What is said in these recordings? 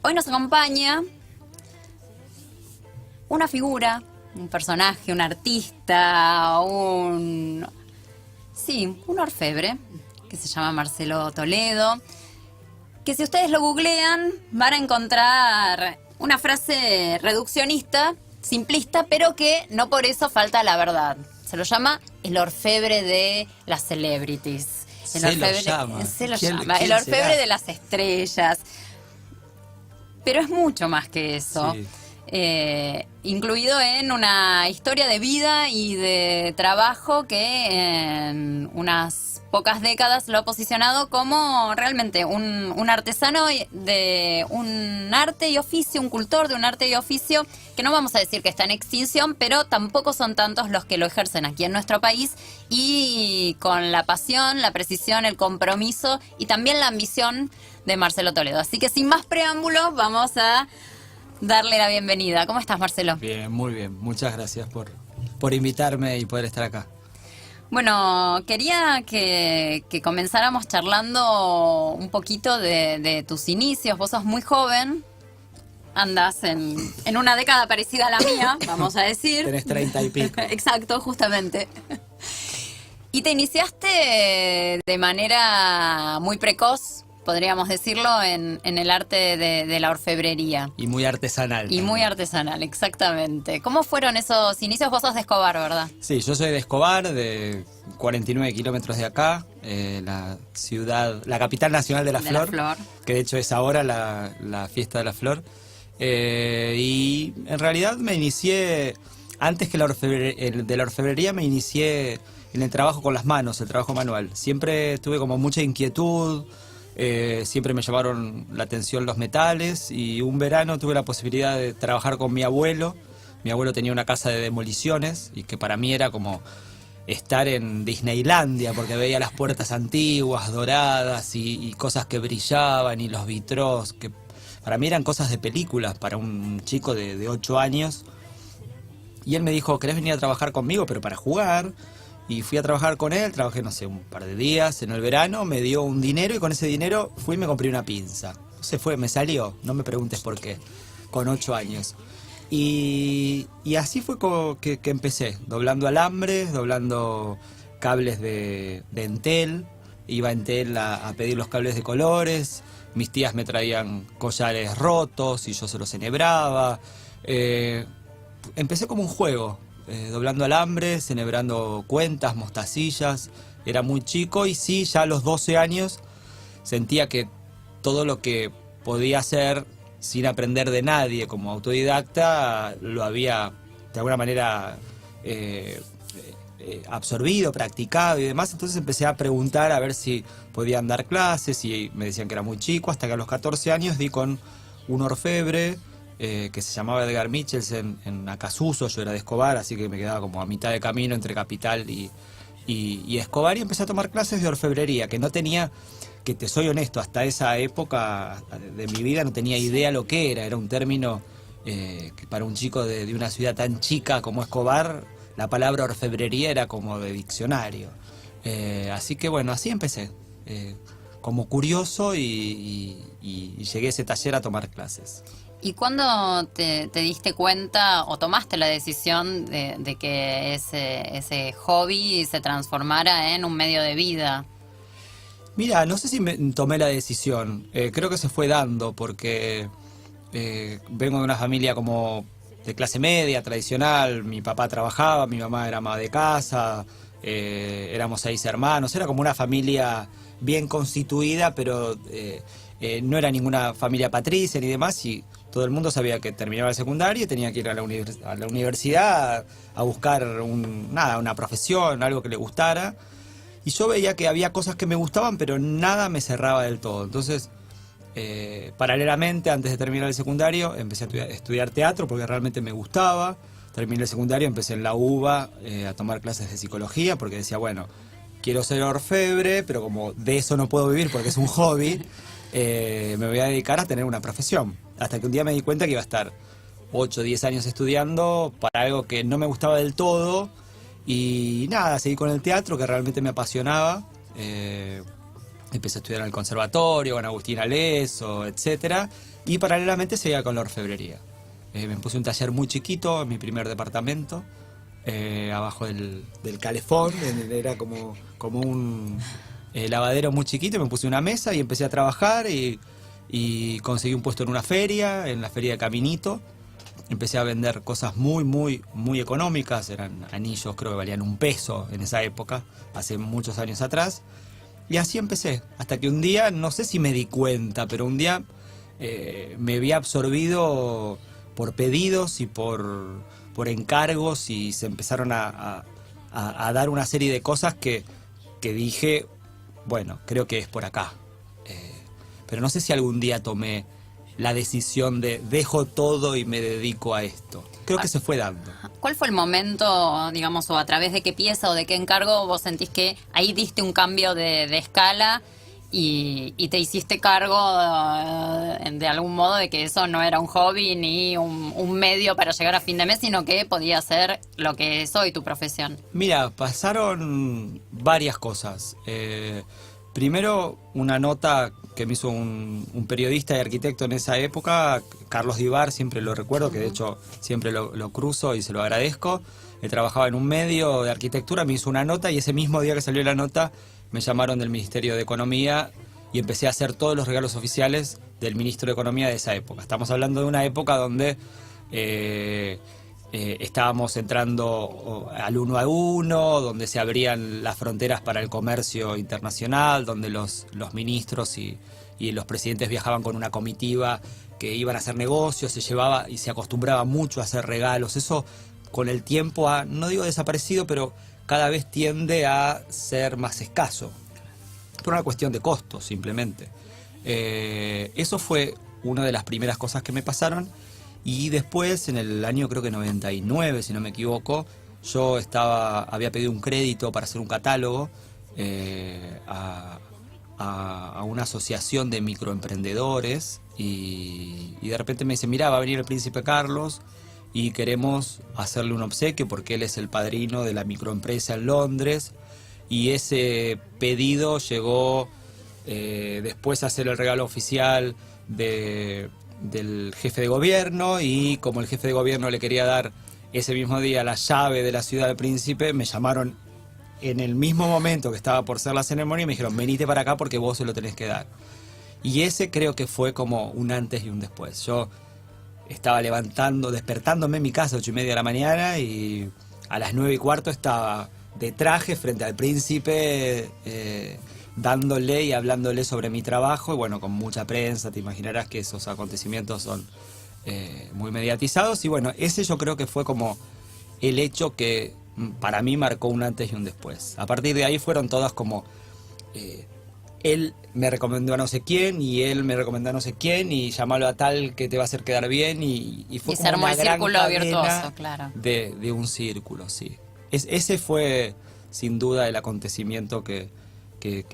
Hoy nos acompaña una figura, un personaje, un artista, un orfebre, que se llama Marcelo Toledo, que si ustedes lo googlean van a encontrar una frase reduccionista, simplista, pero que no por eso falta la verdad. Se lo llama el orfebre de las celebrities. El orfebre será? de las estrellas. Pero es mucho más que eso. Sí. Incluido en una historia de vida y de trabajo que en unas pocas décadas lo ha posicionado como realmente un artesano de un arte y oficio, un cultor de un arte y oficio que no vamos a decir que está en extinción, pero tampoco son tantos los que lo ejercen aquí en nuestro país, y con la pasión, la precisión, el compromiso y también la ambición de Marcelo Toledo. Así que sin más preámbulos vamos a darle la bienvenida. ¿Cómo estás, Marcelo? Bien, muy bien. Muchas gracias por invitarme y poder estar acá. Bueno, quería que comenzáramos charlando un poquito de tus inicios. Vos sos muy joven, andás en una década parecida a la mía, vamos a decir. Tenés 30 y pico. Exacto, justamente. Y te iniciaste de manera muy precoz, podríamos decirlo, en el arte de la orfebrería. Y muy artesanal. Y también. muy artesanal, exactamente. ¿Cómo fueron esos inicios? Vos sos de Escobar, ¿verdad? Sí, yo soy de Escobar, de 49 kilómetros de acá, la capital nacional de la flor, que de hecho es ahora la fiesta de la flor. Y en realidad me inicié, antes que de la orfebrería, me inicié en el trabajo con las manos, el trabajo manual. Siempre tuve como mucha inquietud. Siempre me llamaron la atención los metales, y un verano tuve la posibilidad de trabajar con mi abuelo. Mi abuelo tenía una casa de demoliciones y que para mí era como estar en Disneylandia, porque veía las puertas antiguas, doradas, y cosas que brillaban, y los vitrós, que para mí eran cosas de películas, para un chico de 8 años. Y él me dijo: ¿querés venir a trabajar conmigo, pero para jugar? Y fui a trabajar con él, trabajé, no sé, un par de días en el verano, me dio un dinero y con ese dinero fui y me compré una pinza. Me salió, no me preguntes por qué, con 8 años. Y así fue como que empecé, doblando alambres, doblando cables de Entel. Iba a Entel a pedir los cables de colores, mis tías me traían collares rotos y yo se los enhebraba. Empecé como un juego. Doblando alambres, enhebrando cuentas, mostacillas. Era muy chico y sí, ya a los 12 años sentía que todo lo que podía hacer sin aprender de nadie como autodidacta lo había de alguna manera absorbido, practicado y demás. Entonces empecé a preguntar a ver si podían dar clases y me decían que era muy chico, hasta que a los 14 años di con un orfebre que se llamaba Edgar Michels en Acasuso. Yo era de Escobar, así que me quedaba como a mitad de camino entre Capital y Escobar, y empecé a tomar clases de orfebrería, que no tenía, que te soy honesto, hasta esa época de mi vida no tenía idea lo que era un término que para un chico de una ciudad tan chica como Escobar, la palabra orfebrería era como de diccionario. Así que bueno, así empecé, como curioso, y llegué a ese taller a tomar clases. ¿Y cuándo te diste cuenta o tomaste la decisión de que ese hobby se transformara en un medio de vida? Mira, no sé si tomé la decisión, creo que se fue dando porque vengo de una familia como de clase media, tradicional. Mi papá trabajaba, mi mamá era ama de casa, éramos 6 hermanos, era como una familia bien constituida, pero no era ninguna familia patricia ni demás, y todo el mundo sabía que terminaba el secundario y tenía que ir a la universidad a buscar una profesión, algo que le gustara. Y yo veía que había cosas que me gustaban, pero nada me cerraba del todo. Entonces, paralelamente, antes de terminar el secundario, empecé a estudiar teatro porque realmente me gustaba. Terminé el secundario, empecé en la UBA a tomar clases de psicología, porque decía, bueno, quiero ser orfebre, pero como de eso no puedo vivir porque es un hobby, me voy a dedicar a tener una profesión. Hasta que un día me di cuenta que iba a estar 8 o 10 años estudiando para algo que no me gustaba del todo. Y nada, seguí con el teatro, que realmente me apasionaba. empecé a estudiar en el conservatorio, con Agustín Aleso, etcétera, y paralelamente seguía con la orfebrería. Me puse un taller muy chiquito en mi primer departamento, abajo del calefón, era como un lavadero muy chiquito, me puse una mesa y empecé a trabajar y conseguí un puesto en una feria, en la feria de Caminito. Empecé a vender cosas muy económicas, eran anillos, creo que valían $1 en esa época, hace muchos años atrás. Y así empecé, hasta que un día, no sé si me di cuenta, pero un día me vi absorbido por pedidos y por encargos, y se empezaron a dar una serie de cosas que dije, bueno, creo que es por acá. Pero no sé si algún día tomé la decisión de dejo todo y me dedico a esto. Creo que se fue dando. ¿Cuál fue el momento, digamos, o a través de qué pieza o de qué encargo vos sentís que ahí diste un cambio de escala y te hiciste cargo de algún modo de que eso no era un hobby ni un medio para llegar a fin de mes, sino que podía ser lo que es hoy tu profesión? Mira, pasaron varias cosas. Primero, una nota que me hizo un periodista y arquitecto en esa época, Carlos Divar, siempre lo recuerdo, que de hecho siempre lo cruzo y se lo agradezco. Él trabajaba en un medio de arquitectura, me hizo una nota y ese mismo día que salió la nota me llamaron del Ministerio de Economía y empecé a hacer todos los regalos oficiales del Ministro de Economía de esa época. Estamos hablando de una época donde estábamos entrando al 1 a 1, donde se abrían las fronteras para el comercio internacional, donde los ministros y los presidentes viajaban con una comitiva que iban a hacer negocios, se llevaba y se acostumbraba mucho a hacer regalos. Eso con el tiempo no digo desaparecido, pero cada vez tiende a ser más escaso, por una cuestión de costos simplemente. Eso fue una de las primeras cosas que me pasaron. Y después, en el año creo que 99, si no me equivoco, yo había pedido un crédito para hacer un catálogo a una asociación de microemprendedores y de repente me dice, mira, va a venir el príncipe Carlos y queremos hacerle un obsequio porque él es el padrino de la microempresa en Londres, y ese pedido llegó después a hacer el regalo oficial del jefe de gobierno, y como el jefe de gobierno le quería dar ese mismo día la llave de la ciudad del príncipe, me llamaron en el mismo momento que estaba por ser la ceremonia y me dijeron, venite para acá porque vos se lo tenés que dar. Y ese creo que fue como un antes y un después. Yo estaba despertándome en mi casa a 8:30 de la mañana y a las 9:15 estaba de traje frente al príncipe, dándole y hablándole sobre mi trabajo, y bueno, con mucha prensa. Te imaginarás que esos acontecimientos son muy mediatizados, y bueno, ese yo creo que fue como el hecho que para mí marcó un antes y un después. A partir de ahí fueron todas como él me recomendó a no sé quién y él me recomendó a no sé quién y llamalo a tal que te va a hacer quedar bien, y fue como una gran cadena virtuoso, claro, de un círculo, sí. Ese fue sin duda el acontecimiento que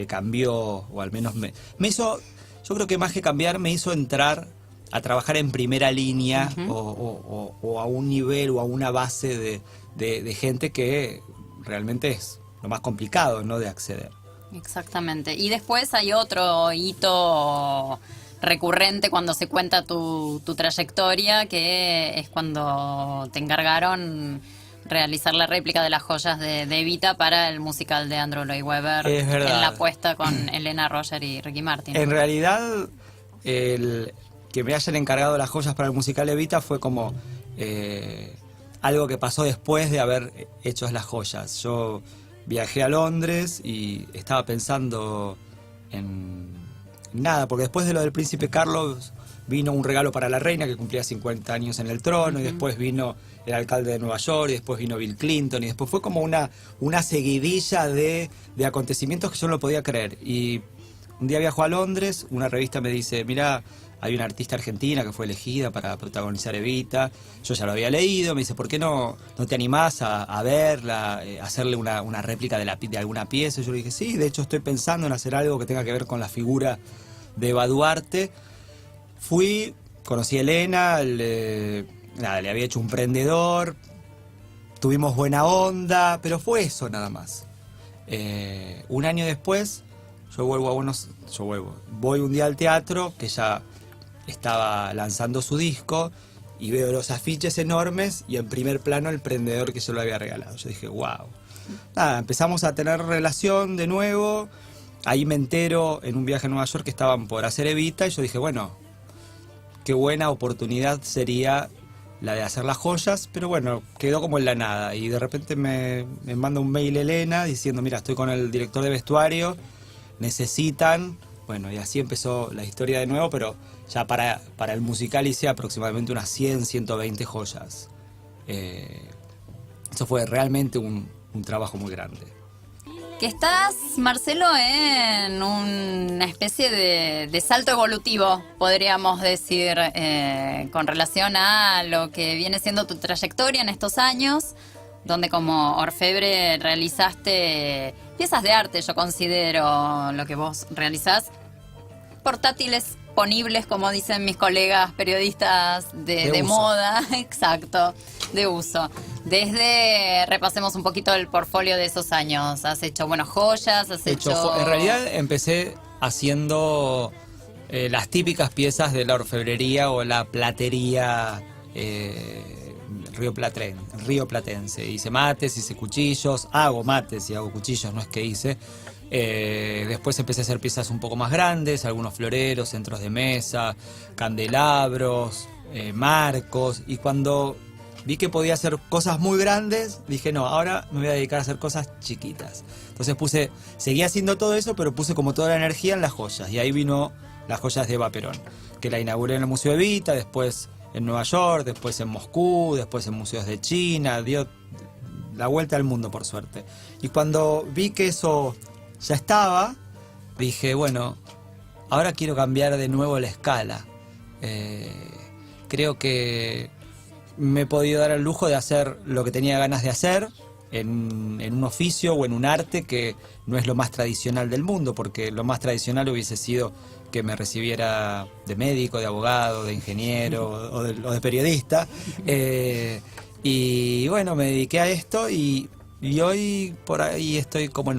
cambió, o al menos me hizo, yo creo que más que cambiar, me hizo entrar a trabajar en primera línea, o a un nivel o a una base de gente que realmente es lo más complicado, ¿no?, de acceder. Exactamente. Y después hay otro hito recurrente cuando se cuenta tu trayectoria, que es cuando te encargaron realizar la réplica de las joyas de Evita para el musical de Andrew Lloyd Webber, en la puesta con Elena Roger y Ricky Martin. En realidad, el que me hayan encargado las joyas para el musical Evita fue como algo que pasó después de haber hecho las joyas. Yo viajé a Londres y estaba pensando en nada, porque después de lo del príncipe Carlos vino un regalo para la reina que cumplía 50 años en el trono, y después vino el alcalde de Nueva York, y después vino Bill Clinton, y después fue como una seguidilla de acontecimientos que yo no lo podía creer. Y un día viajo a Londres, una revista me dice, mira, hay una artista argentina que fue elegida para protagonizar Evita. Yo ya lo había leído, me dice, ¿por qué no te animás a verla, hacerle una réplica de alguna pieza? Y yo le dije, sí, de hecho estoy pensando en hacer algo que tenga que ver con la figura de Eva Duarte. Fui, conocí a Elena, le había hecho un prendedor, tuvimos buena onda, pero fue eso nada más. Un año después voy un día al teatro, que ella estaba lanzando su disco, y veo los afiches enormes y en primer plano el prendedor que yo le había regalado. Yo dije, wow. Nada, empezamos a tener relación de nuevo. Ahí me entero en un viaje a Nueva York que estaban por hacer Evita y yo dije, bueno, qué buena oportunidad sería la de hacer las joyas, pero bueno, quedó como en la nada. Y de repente me manda un mail Elena diciendo, mira, estoy con el director de vestuario, necesitan... Bueno, y así empezó la historia de nuevo, pero ya para el musical hice aproximadamente unas 100, 120 joyas. Eso fue realmente un trabajo muy grande. Que estás, Marcelo, en una especie de salto evolutivo, podríamos decir, con relación a lo que viene siendo tu trayectoria en estos años, donde como orfebre realizaste piezas de arte, yo considero lo que vos realizás, portátiles, ponibles, como dicen mis colegas periodistas de moda, exacto, de uso. Repasemos un poquito el portfolio de esos años. Has hecho, bueno, joyas, has hecho... En realidad empecé haciendo las típicas piezas de la orfebrería o la platería rioplatense. Hice mates, hice cuchillos, hago mates y hago cuchillos, no es que hice. Después empecé a hacer piezas un poco más grandes, algunos floreros, centros de mesa, candelabros, marcos, y cuando vi que podía hacer cosas muy grandes, dije no, ahora me voy a dedicar a hacer cosas chiquitas. Entonces seguí haciendo todo eso, pero puse como toda la energía en las joyas, y ahí vino las joyas de Eva Perón, que la inauguré en el Museo Evita, después en Nueva York, después en Moscú, después en museos de China, dio la vuelta al mundo por suerte. Y cuando vi que eso ya estaba, dije, bueno, ahora quiero cambiar de nuevo la escala. Creo que me he podido dar el lujo de hacer lo que tenía ganas de hacer en un oficio o en un arte que no es lo más tradicional del mundo, porque lo más tradicional hubiese sido que me recibiera de médico, de abogado, de ingeniero o de periodista. Y bueno, me dediqué a esto y hoy por ahí estoy como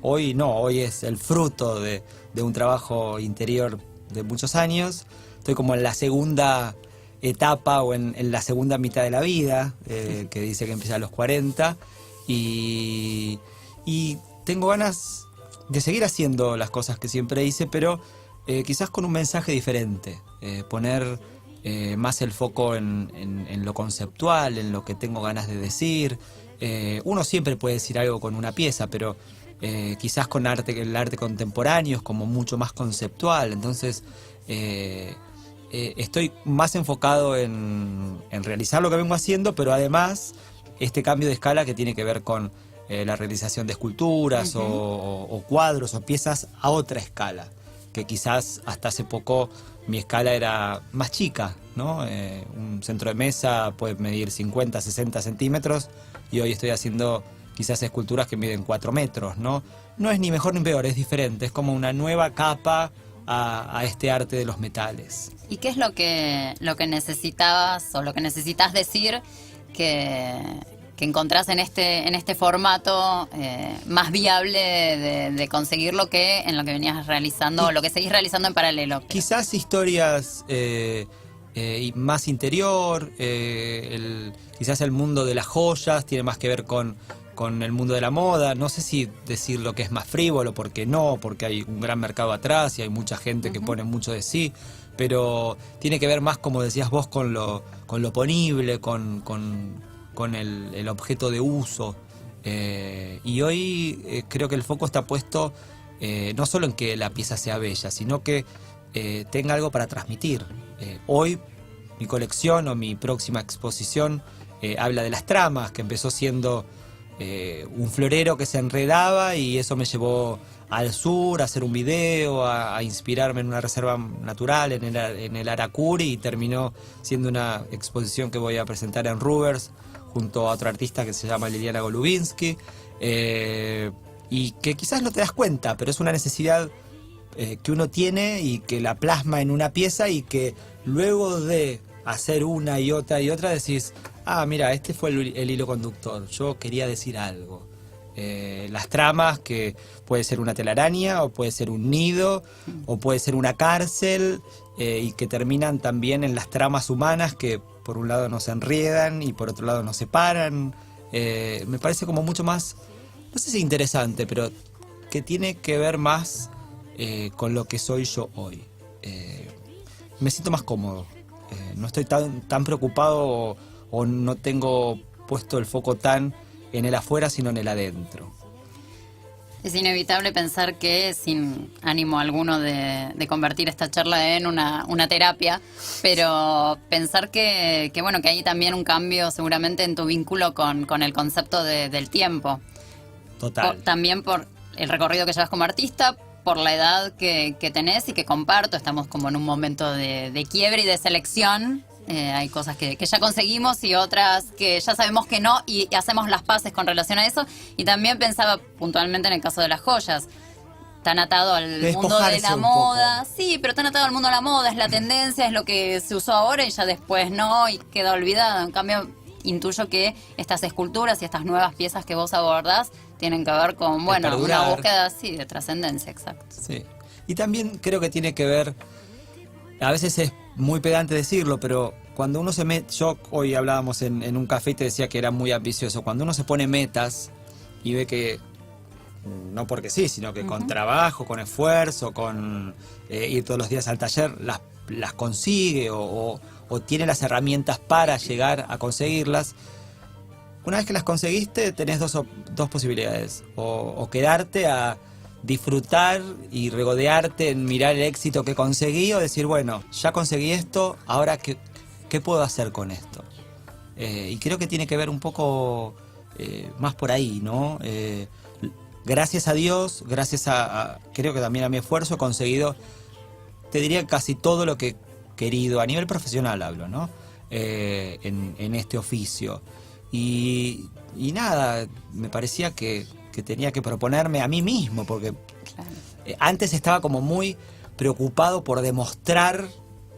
hoy es el fruto de un trabajo interior de muchos años. Estoy como en la segunda etapa o en la segunda mitad de la vida, que dice que empieza a los 40, y tengo ganas de seguir haciendo las cosas que siempre hice, pero quizás con un mensaje diferente, poner más el foco en lo conceptual, en lo que tengo ganas de decir. Uno siempre puede decir algo con una pieza, pero quizás con el arte contemporáneo es como mucho más conceptual. Entonces estoy más enfocado en realizar lo que vengo haciendo, pero además este cambio de escala que tiene que ver con la realización de esculturas o cuadros o piezas a otra escala, que quizás hasta hace poco mi escala era más chica, ¿no? Un centro de mesa puede medir 50, 60 centímetros y hoy estoy haciendo quizás esculturas que miden 4 metros, ¿no? No es ni mejor ni peor, es diferente, es como una nueva capa a este arte de los metales. ¿Y qué es lo que necesitabas o lo que necesitas decir que encontrás en este formato más viable de conseguirlo que en lo que venías realizando o lo que seguís realizando en paralelo? Quizás historias más interior, quizás el mundo de las joyas tiene más que ver con el mundo de la moda. No sé si decir lo que es más frívolo, porque hay un gran mercado atrás y hay mucha gente que pone mucho de sí, pero tiene que ver más, como decías vos, con lo ponible, con el objeto de uso. Y hoy creo que el foco está puesto no solo en que la pieza sea bella, sino que tenga algo para transmitir. Hoy mi colección o mi próxima exposición habla de las tramas, que empezó siendo un florero que se enredaba, y eso me llevó al sur a hacer un video, a inspirarme en una reserva natural en el Aracuri, y terminó siendo una exposición que voy a presentar en Rubers junto a otra artista que se llama Liliana Golubinsky, y que quizás no te das cuenta, pero es una necesidad que uno tiene y que la plasma en una pieza, y que luego de hacer una y otra decís, ah, mira, este fue el hilo conductor, yo quería decir algo. las tramas, que puede ser una telaraña, o puede ser un nido, o puede ser una cárcel, y que terminan también en las tramas humanas, que por un lado nos enriedan y por otro lado nos separan. Me parece como mucho más, no sé si interesante, pero que tiene que ver más con lo que soy yo hoy. Me siento más cómodo. No estoy tan preocupado o no tengo puesto el foco tan en el afuera, sino en el adentro. Es inevitable pensar que, sin ánimo alguno de convertir esta charla en una terapia, pero pensar que bueno, que hay también un cambio seguramente en tu vínculo con el concepto del tiempo. Total. También por el recorrido que llevas como artista, por la edad que tenés y que comparto. Estamos como en un momento de quiebre y de selección. Hay cosas que ya conseguimos y otras que ya sabemos que no, y hacemos las paces con relación a eso. Y también pensaba puntualmente en el caso de las joyas. Tan atado al mundo de la moda. Sí, pero tan atado al mundo de la moda, es la tendencia, es lo que se usó ahora y ya después no, y queda olvidado. En cambio, intuyo que estas esculturas y estas nuevas piezas que vos abordás tienen que ver con, bueno, una búsqueda así de trascendencia, exacto. Sí. Y también creo que tiene que ver, a veces es muy pedante decirlo, pero cuando uno se mete, yo hoy hablábamos en un café y te decía que era muy ambicioso, cuando uno se pone metas y ve que, no porque sí, sino que con trabajo, con esfuerzo, con ir todos los días al taller, las consigue o tiene las herramientas para llegar a conseguirlas. Una vez que las conseguiste, tenés dos posibilidades, o quedarte a disfrutar y regodearte en mirar el éxito que conseguí, o decir, bueno, ya conseguí esto, ahora ¿qué puedo hacer con esto? Y creo que tiene que ver un poco más por ahí, ¿no? Gracias a Dios, gracias creo que también a mi esfuerzo, he conseguido, te diría, casi todo lo que he querido, a nivel profesional hablo, ¿no? En este oficio. Y nada, me parecía que tenía que proponerme a mí mismo, porque antes estaba como muy preocupado por demostrar,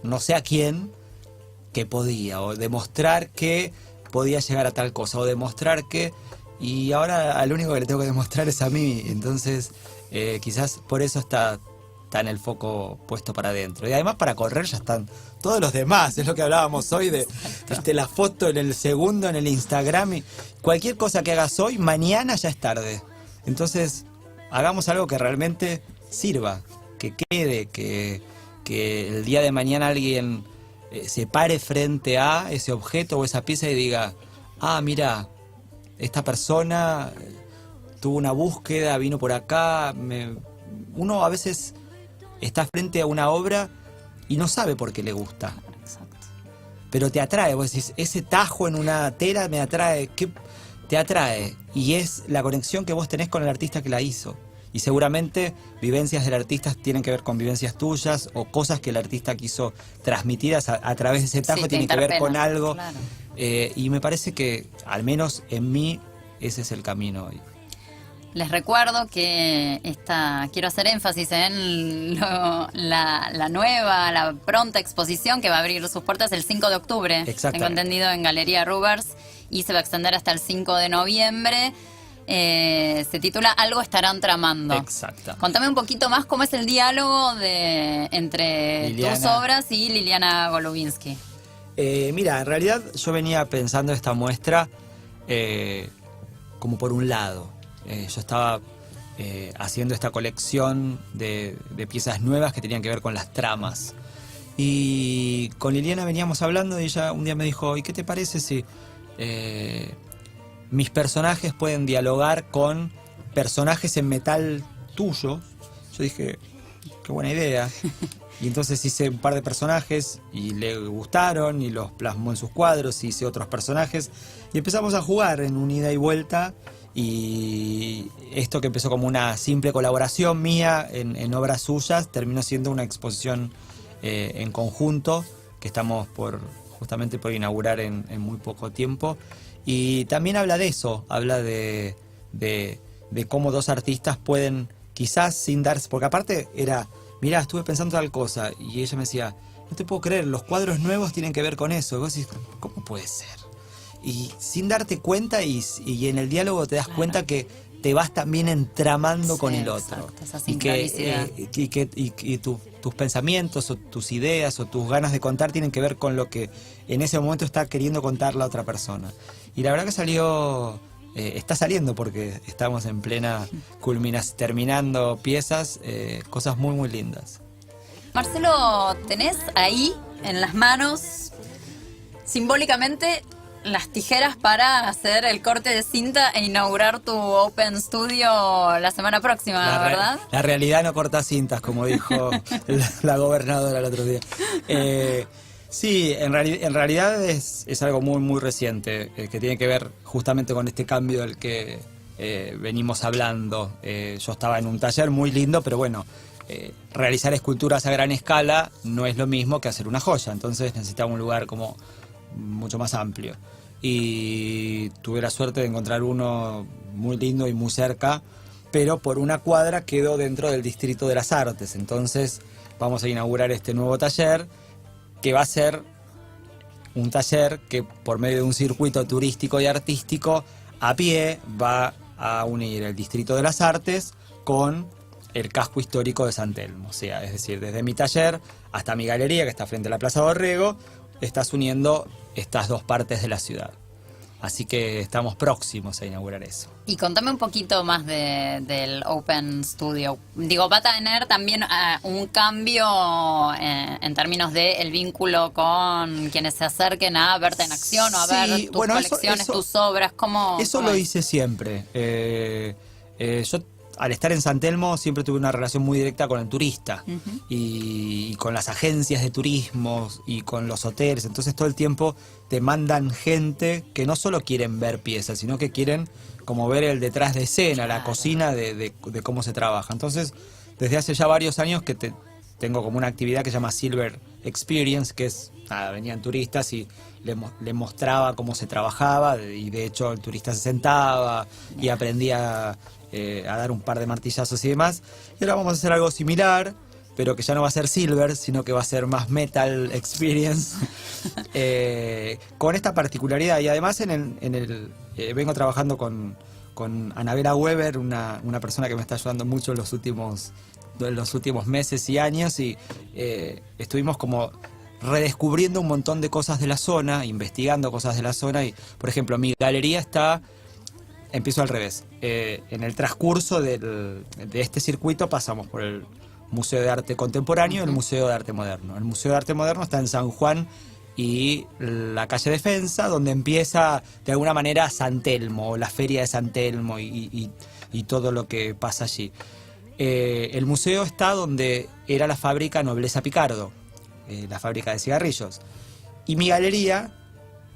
no sé a quién, que podía, o demostrar que podía llegar a tal cosa, o demostrar que... Y ahora al único que le tengo que demostrar es a mí, entonces quizás por eso está tan el foco puesto para adentro. Y además para correr ya están todos los demás, es lo que hablábamos hoy de la foto en el segundo, en el Instagram, y cualquier cosa que hagas hoy, mañana ya es tarde. Entonces hagamos algo que realmente sirva, que quede, que el día de mañana alguien se pare frente a ese objeto o esa pieza y diga, ah, mira, esta persona tuvo una búsqueda, vino por acá. Uno a veces está frente a una obra y no sabe por qué le gusta. Exacto. Pero te atrae, vos decís, ese tajo en una tela me atrae. ¿Qué te atrae? Y es la conexión que vos tenés con el artista que la hizo. Y seguramente vivencias del artista tienen que ver con vivencias tuyas, o cosas que el artista quiso transmitir a través de ese tajo, tienen que ver con algo. Claro. Y me parece que, al menos en mí, ese es el camino hoy. Les recuerdo que quiero hacer énfasis en la pronta exposición que va a abrir sus puertas el 5 de octubre. Tengo entendido, en Galería Rubers, y se va a extender hasta el 5 de noviembre. Se titula Algo estarán tramando. Exacto. Contame un poquito más cómo es el diálogo entre tus obras y Liliana Golubinsky. Mira, en realidad yo venía pensando esta muestra como por un lado. Yo estaba haciendo esta colección de piezas nuevas que tenían que ver con las tramas. Y con Liliana veníamos hablando y ella un día me dijo, ¿y qué te parece si mis personajes pueden dialogar con personajes en metal tuyo? Yo dije, qué buena idea. Y entonces hice un par de personajes y le gustaron y los plasmó en sus cuadros, hice otros personajes y empezamos a jugar en un ida y vuelta. Y esto, que empezó como una simple colaboración mía en obras suyas, terminó siendo una exposición en conjunto que estamos justamente por inaugurar en muy poco tiempo. Y también habla de eso, habla de cómo dos artistas pueden, quizás sin darse, porque aparte era, mirá, estuve pensando tal cosa, y ella me decía, no te puedo creer, los cuadros nuevos tienen que ver con eso. Y vos decís, ¿cómo puede ser? Y sin darte cuenta, y en el diálogo te das cuenta que te vas también entramando Sí, con el otro. Exacto, esa Y tus pensamientos o tus ideas o tus ganas de contar tienen que ver con lo que en ese momento está queriendo contar la otra persona. Y la verdad que salió... está saliendo porque estamos en plena culminación, terminando piezas, cosas muy muy lindas. Marcelo, ¿tenés ahí en las manos simbólicamente las tijeras para hacer el corte de cinta e inaugurar tu Open Studio la semana próxima, verdad? La realidad no corta cintas, como dijo la gobernadora el otro día. Sí, en realidad es algo muy muy reciente, que tiene que ver justamente con este cambio del que venimos hablando. Yo estaba en un taller muy lindo, pero bueno, realizar esculturas a gran escala no es lo mismo que hacer una joya, entonces necesitaba un lugar como mucho más amplio. Y tuve la suerte de encontrar uno muy lindo y muy cerca, pero por una cuadra quedó dentro del Distrito de las Artes. Entonces vamos a inaugurar este nuevo taller, que va a ser un taller que por medio de un circuito turístico y artístico a pie va a unir el Distrito de las Artes con el casco histórico de San Telmo. O sea, es decir, desde mi taller hasta mi galería, que está frente a la Plaza Dorrego, estás uniendo estas dos partes de la ciudad. Así que estamos próximos a inaugurar eso. Y contame un poquito más del Open Studio. Digo, va a tener también un cambio en términos de el vínculo con quienes se acerquen a verte en acción o a ver tus colecciones, tus obras. ¿Cómo lo hice siempre. Yo, al estar en San Telmo, siempre tuve una relación muy directa con el turista y con las agencias de turismo y con los hoteles. Entonces todo el tiempo te mandan gente que no solo quieren ver piezas, sino que quieren como ver el detrás de escena, la cocina de cómo se trabaja. Entonces, desde hace ya varios años que tengo como una actividad que se llama Silver Experience, que es, venían turistas y le mostraba cómo se trabajaba, y de hecho el turista se sentaba y aprendía a dar un par de martillazos y demás. Y ahora vamos a hacer algo similar, pero que ya no va a ser Silver, sino que va a ser más Metal Experience, con esta particularidad. Y además vengo trabajando con Anabela Weber, una persona que me está ayudando mucho en los últimos meses y años, y estuvimos como redescubriendo un montón de cosas de la zona, investigando cosas de la zona. Y, por ejemplo, mi galería empiezo al revés. En el transcurso de este circuito pasamos por el Museo de Arte Contemporáneo y el Museo de Arte Moderno. El Museo de Arte Moderno está en San Juan y la calle Defensa, donde empieza de alguna manera San Telmo, la feria de San Telmo y todo lo que pasa allí. El museo está donde era la fábrica Nobleza Picardo, la fábrica de cigarrillos. Y mi galería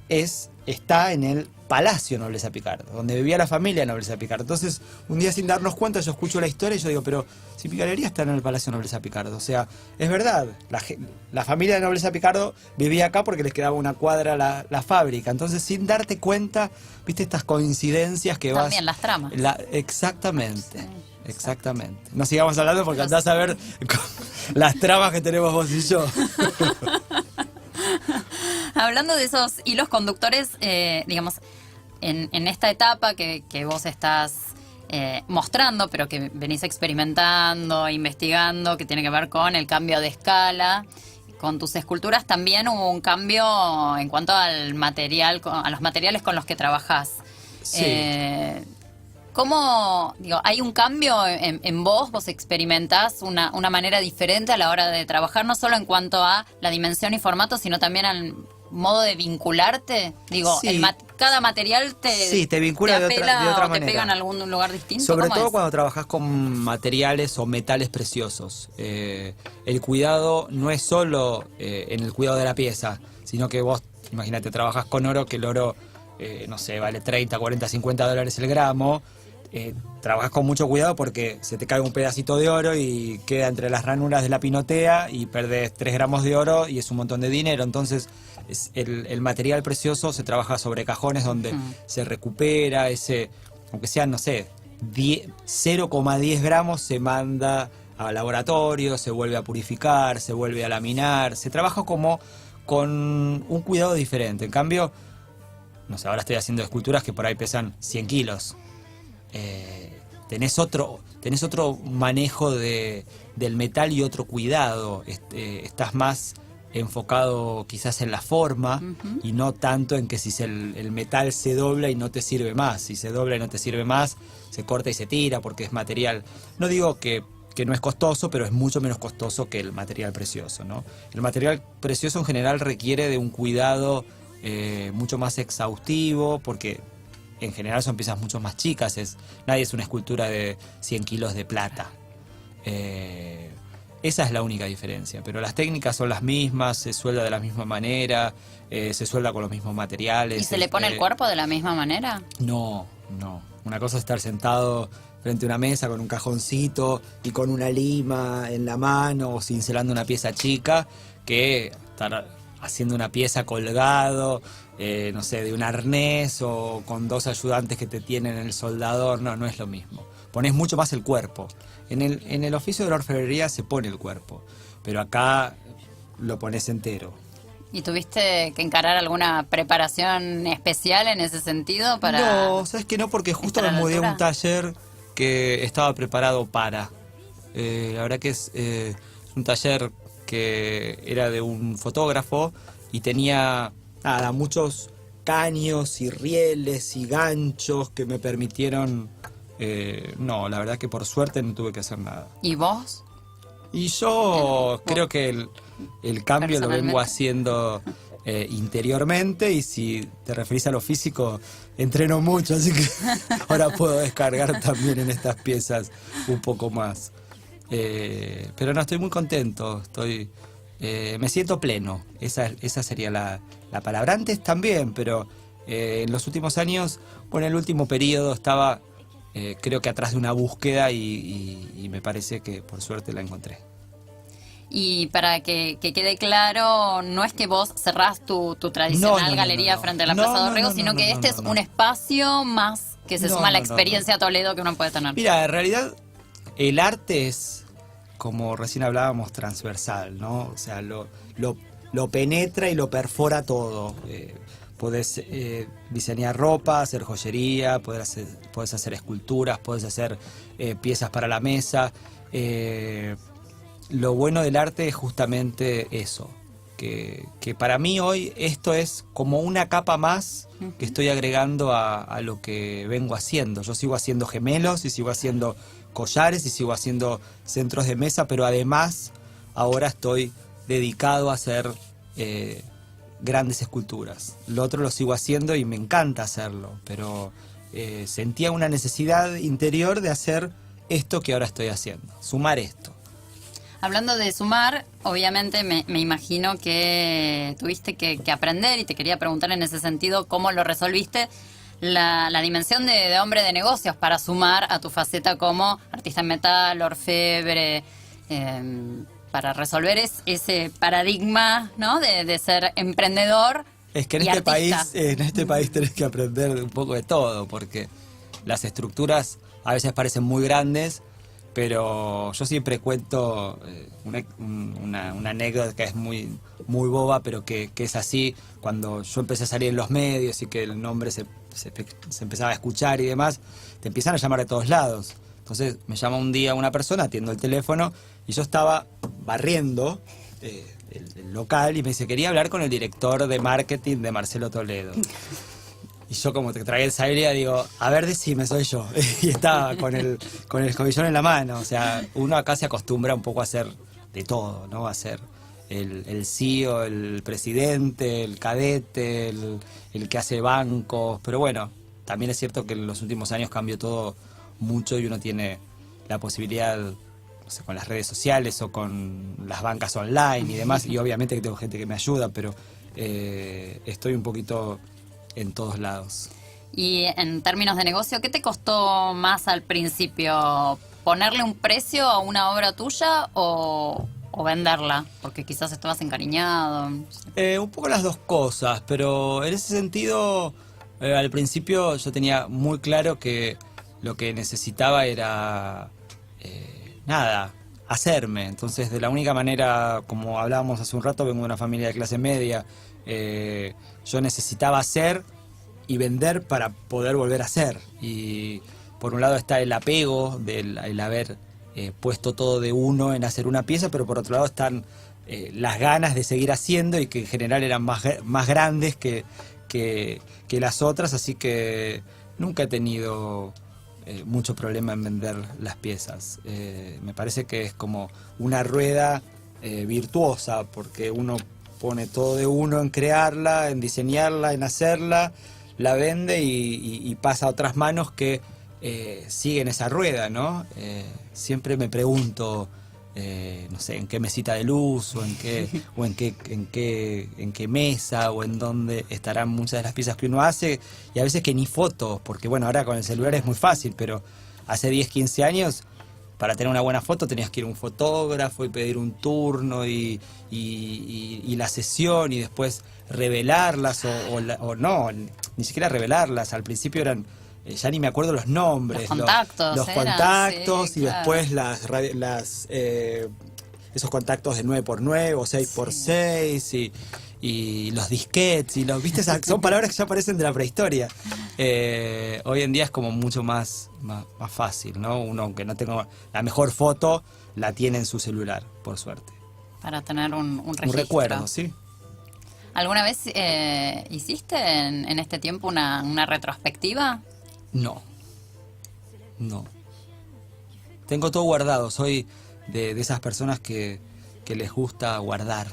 está en el Palacio Nobleza Picardo, donde vivía la familia Nobleza Picardo. Entonces, un día sin darnos cuenta, yo escucho la historia y yo digo, pero si mi galería está en el Palacio Nobleza Picardo. O sea, es verdad, la familia de Nobleza Picardo vivía acá porque les quedaba una cuadra la fábrica. Entonces, sin darte cuenta, viste estas coincidencias que también las tramas. Exactamente. Sí. Exactamente. No sigamos hablando porque andás a ver las tramas que tenemos vos y yo. Hablando de esos hilos conductores, digamos, en esta etapa que vos estás mostrando, pero que venís experimentando, investigando, que tiene que ver con el cambio de escala, con tus esculturas también hubo un cambio en cuanto al material, a los materiales con los que trabajás. Sí. ¿Cómo, hay un cambio en vos? ¿Vos experimentás una manera diferente a la hora de trabajar, no solo en cuanto a la dimensión y formato, sino también al modo de vincularte? Sí. Cada material te vincula de otra manera. ¿Te pega en algún lugar distinto? Sobre todo cuando trabajas con materiales o metales preciosos. El cuidado no es solo en el cuidado de la pieza, sino que vos, imagínate, trabajas con oro, que el oro, no sé, vale 30, 40, 50 dólares el gramo. Trabajas con mucho cuidado porque se te cae un pedacito de oro y queda entre las ranuras de la pinotea y perdés 3 gramos de oro y es un montón de dinero. Entonces el material precioso se trabaja sobre cajones donde se recupera aunque sean, no sé, 0,10 gramos, se manda a laboratorio, se vuelve a purificar, se vuelve a laminar, se trabaja como con un cuidado diferente. En cambio, no sé, ahora estoy haciendo esculturas que por ahí pesan 100 kilos. tenés otro manejo del metal y otro cuidado. Estás más enfocado quizás en la forma y no tanto en que si el metal se dobla y no te sirve más. Si se dobla y no te sirve más, se corta y se tira porque es material. No digo que no es costoso, pero es mucho menos costoso que el material precioso, ¿no? El material precioso en general requiere de un cuidado mucho más exhaustivo, porque en general son piezas mucho más chicas. Nadie es una escultura de 100 kilos de plata. Esa es la única diferencia, pero las técnicas son las mismas, se suelda de la misma manera, se suelda con los mismos materiales. ¿Y se le pone el cuerpo de la misma manera? No. Una cosa es estar sentado frente a una mesa con un cajoncito y con una lima en la mano o cincelando una pieza chica, que estar haciendo una pieza colgado, no sé, de un arnés o con 2 ayudantes que te tienen el soldador. No es lo mismo. Pones mucho más el cuerpo. En el oficio de la orfebrería se pone el cuerpo, pero acá lo pones entero. ¿Y tuviste que encarar alguna preparación especial en ese sentido para...? No, ¿sabes qué? No, porque justo me mudé a un taller que estaba preparado para. La verdad que es un taller que era de un fotógrafo y tenía muchos caños y rieles y ganchos que me permitieron... no, la verdad que por suerte no tuve que hacer nada. ¿Y vos? Y yo creo que el cambio lo vengo haciendo interiormente, y si te referís a lo físico, entreno mucho, así que ahora puedo descargar también en estas piezas un poco más. Pero no, estoy muy contento, me siento pleno, esa sería la palabra. Antes también, pero en los últimos años, en el último periodo estaba... creo que atrás de una búsqueda y me parece que por suerte la encontré. Y para que quede claro, no es que vos cerrás tu tradicional galería frente a la Plaza Dorrego, sino que este es un espacio más que se suma a la experiencia Toledo que uno puede tener. Mira, en realidad el arte es, como recién hablábamos, transversal, ¿no? O sea, lo penetra y lo perfora todo. Podés diseñar ropa, hacer joyería, podés hacer esculturas, podés hacer piezas para la mesa. Lo bueno del arte es justamente eso, que para mí hoy esto es como una capa más que estoy agregando a lo que vengo haciendo. Yo sigo haciendo gemelos y sigo haciendo collares y sigo haciendo centros de mesa, pero además ahora estoy dedicado a hacer... grandes esculturas. Lo otro lo sigo haciendo y me encanta hacerlo, pero sentía una necesidad interior de hacer esto que ahora estoy haciendo, sumar esto. Hablando de sumar, obviamente me imagino que tuviste que aprender, y te quería preguntar en ese sentido cómo lo resolviste, la dimensión de hombre de negocios para sumar a tu faceta como artista en metal, orfebre, para resolver ese paradigma, ¿no? de ser emprendedor. Es que en este país tenés que aprender un poco de todo, porque las estructuras a veces parecen muy grandes, pero yo siempre cuento una anécdota que es muy boba, pero que es así. Cuando yo empecé a salir en los medios y que el nombre se empezaba a escuchar y demás, te empiezan a llamar de todos lados. Entonces me llama un día una persona, atiendo el teléfono, y yo estaba barriendo el local y me dice, quería hablar con el director de marketing de Marcelo Toledo. Y yo, como te tragué el saliva, digo, a ver, decime, soy yo. Y estaba con el escobillón en la mano. O sea, uno acá se acostumbra un poco a hacer de todo, ¿no? A ser el CEO, el presidente, el cadete, el que hace bancos. Pero bueno, también es cierto que en los últimos años cambió todo mucho y uno tiene la posibilidad, no sé, con las redes sociales o con las bancas online y demás. Y obviamente que tengo gente que me ayuda, pero estoy un poquito en todos lados. Y en términos de negocio, ¿qué te costó más al principio? ¿Ponerle un precio a una obra tuya o venderla? Porque quizás estabas encariñado. Un poco las dos cosas, pero en ese sentido, al principio yo tenía muy claro que lo que necesitaba era, hacerme. Entonces, de la única manera, como hablábamos hace un rato, vengo de una familia de clase media, yo necesitaba hacer y vender para poder volver a hacer. Y por un lado está el apego del el haber puesto todo de uno en hacer una pieza, pero por otro lado están las ganas de seguir haciendo y que en general eran más grandes que las otras, así que nunca he tenido mucho problema en vender las piezas. Me parece que es como una rueda virtuosa, porque uno pone todo de uno en crearla, en diseñarla, en hacerla, la vende y pasa a otras manos que siguen esa rueda, ¿no? Siempre me pregunto, no sé, en qué mesita de luz o en qué mesa o en dónde estarán muchas de las piezas que uno hace, y a veces que ni fotos, porque bueno, ahora con el celular es muy fácil, pero hace 10, 15 años para tener una buena foto tenías que ir a un fotógrafo y pedir un turno y la sesión y después revelarlas o no, ni siquiera revelarlas. Al principio eran, ya ni me acuerdo los nombres. Los contactos sí, y claro. después esos contactos de 9x9 o 6x6 y los disquetes y los, ¿viste? Son palabras que ya aparecen de la prehistoria. Hoy en día es como mucho más fácil, ¿no? Uno, aunque no tenga la mejor foto, la tiene en su celular, por suerte. Para tener un registro. Un recuerdo, sí. ¿Alguna vez hiciste en este tiempo una retrospectiva? No. Tengo todo guardado. Soy de esas personas que les gusta guardar.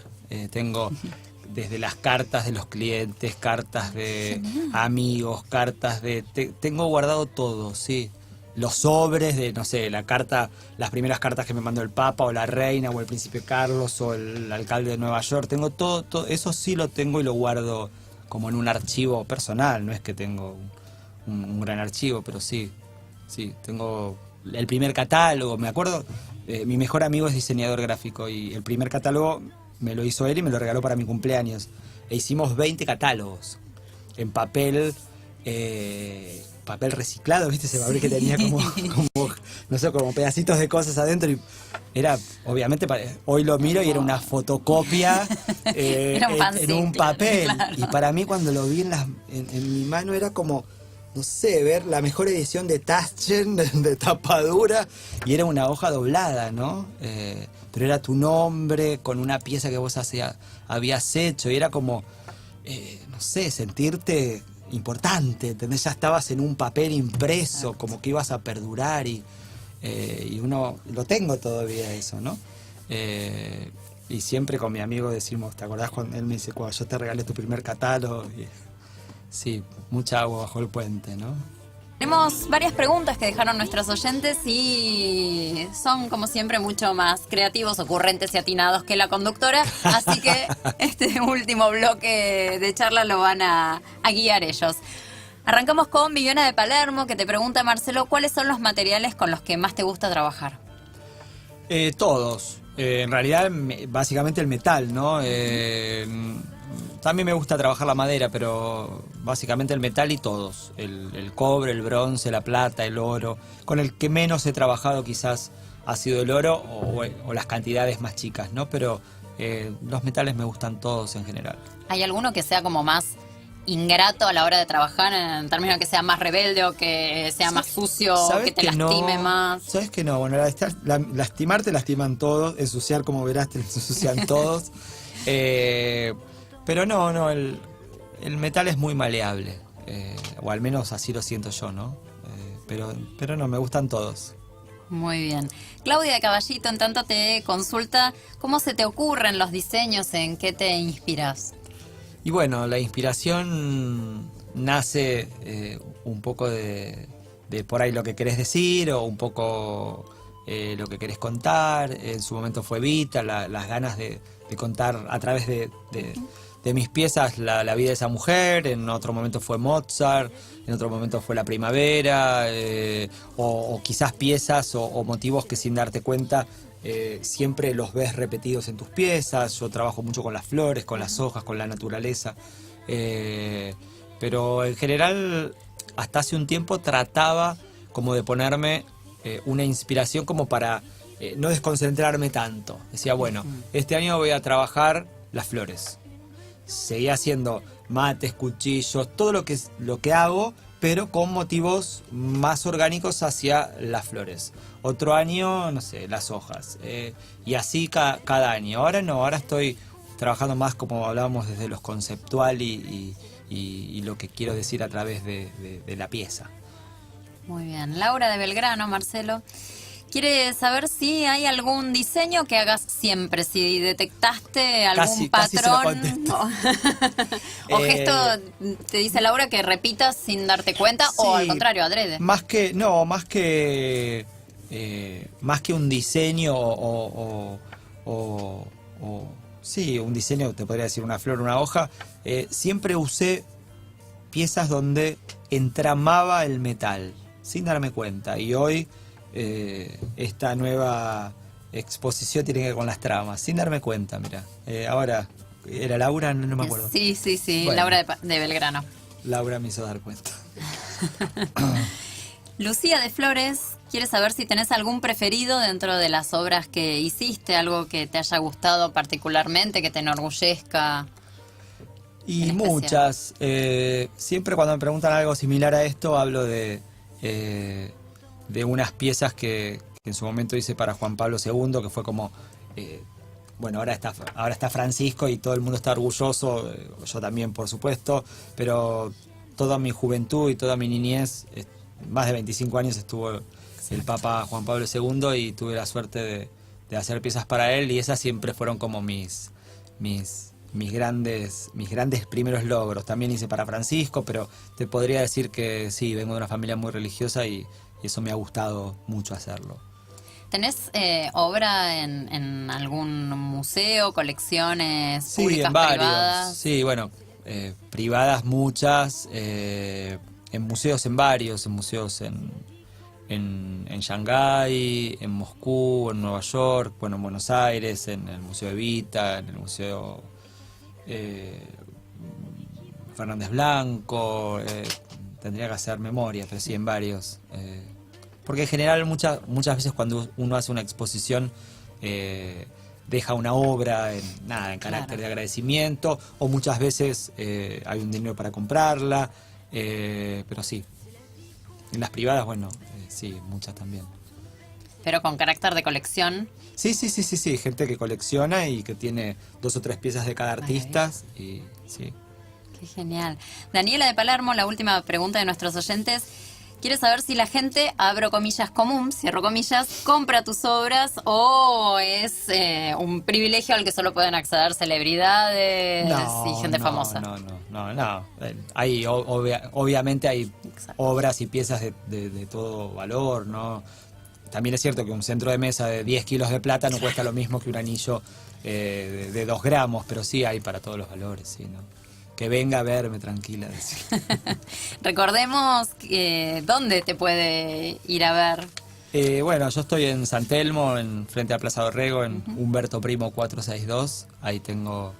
Tengo desde las cartas de los clientes, cartas de amigos, cartas de... tengo guardado todo, sí. Los sobres de, no sé, las primeras cartas que me mandó el Papa o la Reina o el Príncipe Carlos o el alcalde de Nueva York. Tengo todo, eso sí lo tengo y lo guardo como en un archivo personal. No es que tengo un gran archivo, pero sí, tengo el primer catálogo. Me acuerdo, mi mejor amigo es diseñador gráfico y el primer catálogo me lo hizo él y me lo regaló para mi cumpleaños. E hicimos 20 catálogos en papel reciclado, ¿viste? Ese papel que tenía como, no sé, como pedacitos de cosas adentro y era, obviamente, hoy lo miro y era una fotocopia en un papel. Claro. Y para mí cuando lo vi en mi mano era como, no sé, ver la mejor edición de Taschen, de tapadura, y era una hoja doblada, ¿no? Pero era tu nombre con una pieza que vos habías hecho, y era como, no sé, sentirte importante, ¿entendés? Ya estabas en un papel impreso, como que ibas a perdurar y uno, lo tengo todavía eso, ¿no? Y siempre con mi amigo decimos, ¿te acordás cuando él me dice, cuando yo te regalé tu primer catálogo? Y, sí, mucha agua bajo el puente, ¿no? Tenemos varias preguntas que dejaron nuestros oyentes y son, como siempre, mucho más creativos, ocurrentes y atinados que la conductora, así que este último bloque de charla lo van a guiar ellos. Arrancamos con Viviana de Palermo, que te pregunta, Marcelo, ¿cuáles son los materiales con los que más te gusta trabajar? Todos. En realidad, básicamente el metal, ¿no? También me gusta trabajar la madera, pero básicamente el metal y todos. El cobre, el bronce, la plata, el oro. Con el que menos he trabajado quizás ha sido el oro o las cantidades más chicas, ¿no? Pero los metales me gustan todos en general. ¿Hay alguno que sea como más ingrato a la hora de trabajar, en términos de que sea más rebelde o que sea más sucio, que te lastime más? ¿Sabes que no? Bueno, lastimar te lastiman todos, ensuciar, como verás, te ensucian todos. Pero no, el metal es muy maleable, o al menos así lo siento yo, ¿no? Pero no, me gustan todos. Muy bien. Claudia de Caballito, en tanto te consulta, ¿cómo se te ocurren los diseños? ¿En qué te inspiras? Y bueno, la inspiración nace un poco de por ahí lo que querés decir o un poco lo que querés contar. En su momento fue Evita, las ganas de contar a través de mis piezas la vida de esa mujer. En otro momento fue Mozart, en otro momento fue la primavera, o quizás piezas o motivos que sin darte cuenta siempre los ves repetidos en tus piezas. Yo trabajo mucho con las flores, con las hojas, con la naturaleza, pero en general hasta hace un tiempo trataba como de ponerme una inspiración como para no desconcentrarme tanto. Decía, bueno, este año voy a trabajar las flores. Seguía haciendo mates, cuchillos, todo lo que hago, pero con motivos más orgánicos hacia las flores. Otro año, no sé, las hojas. Y así cada año. Ahora no, ahora estoy trabajando más, como hablábamos, desde lo conceptual y lo que quiero decir a través de la pieza. Muy bien. Laura de Belgrano, Marcelo, quiere saber si hay algún diseño que hagas siempre, si detectaste algún patrón o gesto, te dice Laura, que repitas sin darte cuenta, sí, o al contrario, adrede. Más que un diseño sí, un diseño, te podría decir una flor, una hoja, siempre usé piezas donde entramaba el metal, sin darme cuenta. Y hoy esta nueva exposición tiene que ver con las tramas, sin darme cuenta, mira. Ahora, ¿era Laura? No me acuerdo. Sí, bueno, Laura de Belgrano. Laura me hizo dar cuenta. Lucía de Flores quiere saber si tenés algún preferido dentro de las obras que hiciste, algo que te haya gustado particularmente, que te enorgullezca. Y muchas. Siempre cuando me preguntan algo similar a esto, hablo de unas piezas que en su momento hice para Juan Pablo II, que fue como, bueno, ahora está Francisco y todo el mundo está orgulloso, yo también, por supuesto, pero toda mi juventud y toda mi niñez, más de 25 años estuvo el Papa Juan Pablo II y tuve la suerte de hacer piezas para él, y esas siempre fueron como mis grandes primeros logros. También hice para Francisco, pero te podría decir que sí, vengo de una familia muy religiosa y eso me ha gustado mucho hacerlo. ¿Tenés obra en algún museo, colecciones públicas, sí, en varios, privadas? Sí, bueno, privadas muchas, en museos en varios, en museos en Shanghái, en Moscú, en Nueva York, bueno, en Buenos Aires, en el Museo Evita, en el Museo Fernández Blanco, tendría que hacer memoria, pero sí, en varios. Porque en general muchas veces cuando uno hace una exposición deja una obra en carácter de agradecimiento, o muchas veces hay un dinero para comprarla, pero sí, en las privadas, bueno, sí, muchas también. ¿Pero con carácter de colección? Sí, gente que colecciona y que tiene 2 o 3 piezas de cada artista, y sí. Qué genial. Daniela de Palermo, la última pregunta de nuestros oyentes, quiere saber si la gente, abro comillas, común, cierro comillas, compra tus obras o es un privilegio al que solo pueden acceder celebridades y gente famosa. No. Obviamente hay obras y piezas de todo valor, ¿no? También es cierto que un centro de mesa de 10 kilos de plata no cuesta lo mismo que un anillo de 2 gramos, pero sí hay para todos los valores, sí, ¿no? Que venga a verme tranquila. Recordemos dónde te puede ir a ver. Bueno, yo estoy en San Telmo, frente a Plaza Dorrego, en Humberto Primo 462. Ahí tengo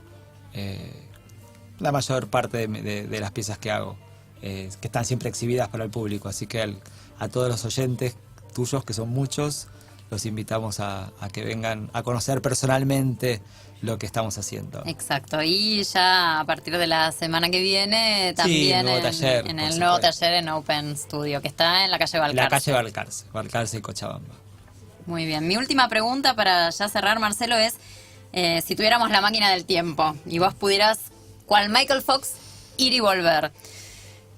la mayor parte de las piezas que hago, que están siempre exhibidas para el público. Así que a todos los oyentes tuyos, que son muchos, los invitamos a que vengan a conocer personalmente lo que estamos haciendo. Exacto, y ya a partir de la semana que viene también en el nuevo taller en Open Studio, que está en la calle Balcarce. La calle Balcarce y Cochabamba. Muy bien, mi última pregunta para ya cerrar, Marcelo, es si tuviéramos la máquina del tiempo y vos pudieras, cual Michael Fox, ir y volver,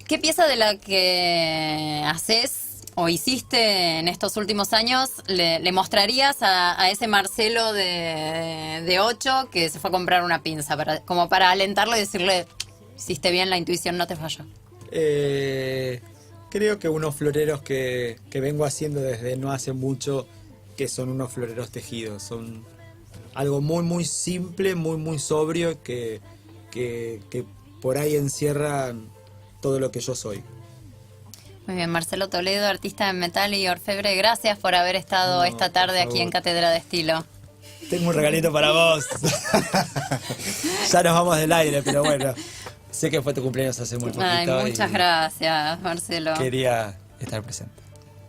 ¿qué pieza de la que haces o hiciste en estos últimos años le mostrarías a ese Marcelo de 8 que se fue a comprar una pinza, como para alentarlo y decirle, hiciste bien, la intuición no te falló? Creo que unos floreros que vengo haciendo desde no hace mucho, que son unos floreros tejidos, son algo muy muy simple, muy muy sobrio, que por ahí encierran todo lo que yo soy. Muy bien, Marcelo Toledo, artista en metal y orfebre, gracias por haber estado esta tarde aquí en Cátedra de Estilo. Tengo un regalito para vos. Ya nos vamos del aire, pero bueno, sé que fue tu cumpleaños hace muy poquito. Ay, muchas gracias, Marcelo. Quería estar presente.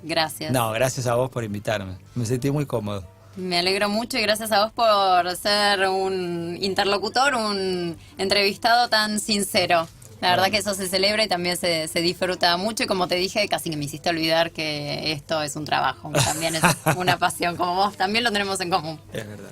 Gracias. No, gracias a vos por invitarme. Me sentí muy cómodo. Me alegro mucho y gracias a vos por ser un interlocutor, un entrevistado tan sincero. La verdad que eso se celebra y también se disfruta mucho. Y como te dije, casi que me hiciste olvidar que esto es un trabajo, también es una pasión. Como vos, también lo tenemos en común. Es verdad.